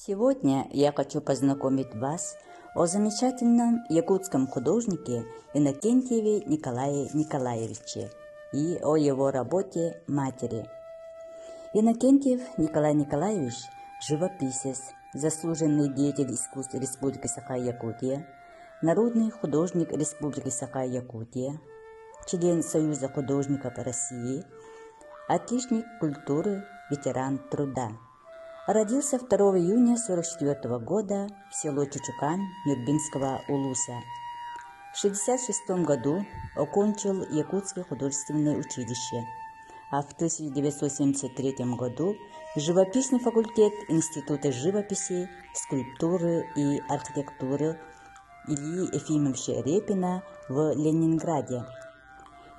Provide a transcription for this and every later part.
Сегодня я хочу познакомить вас о замечательном якутском художнике Иннокентьеве Николае Николаевиче и о его работе «Матери». Иннокентьев Николай Николаевич – живописец, заслуженный деятель искусств Республики Саха-Якутия, народный художник Республики Саха-Якутия, член Союза художников России, отличник культуры, ветеран труда. Родился 2 июня 1944 года в село Чучукан Нюрбинского улуса. В 1966 году окончил Якутское художественное училище, а в 1973 году живописный факультет Института живописи, скульптуры и архитектуры Ильи Ефимовича Репина в Ленинграде.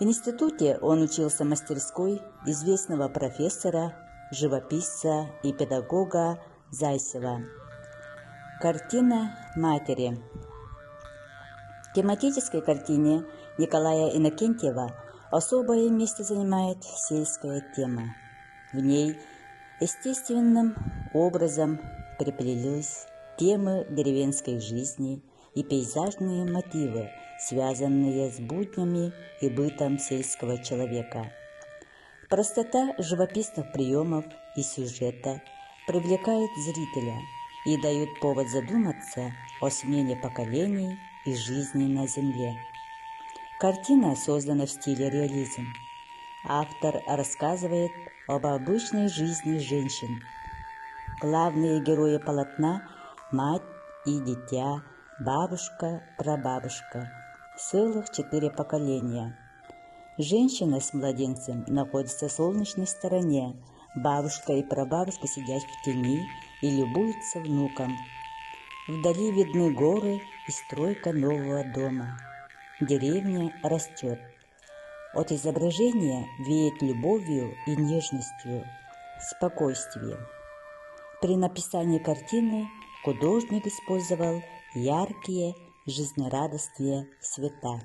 В институте он учился в мастерской известного профессора, живописца и педагога Зайцева. Картина «Матери». В тематической картине Николая Иннокентьева особое место занимает сельская тема. В ней естественным образом переплелись темы деревенской жизни и пейзажные мотивы, связанные с буднями и бытом сельского человека. Простота живописных приемов и сюжета привлекает зрителя и дает повод задуматься о смене поколений и жизни на земле. Картина создана в стиле реализм. Автор рассказывает об обычной жизни женщин. Главные герои полотна – мать и дитя, бабушка, прабабушка, целых 4 поколения. Женщина с младенцем находится в солнечной стороне, бабушка и прабабушка сидят в тени и любуются внуком. Вдали видны горы и стройка нового дома. Деревня растет. От изображения веет любовью и нежностью, спокойствием. При написании картины художник использовал яркие, жизнерадостные цвета.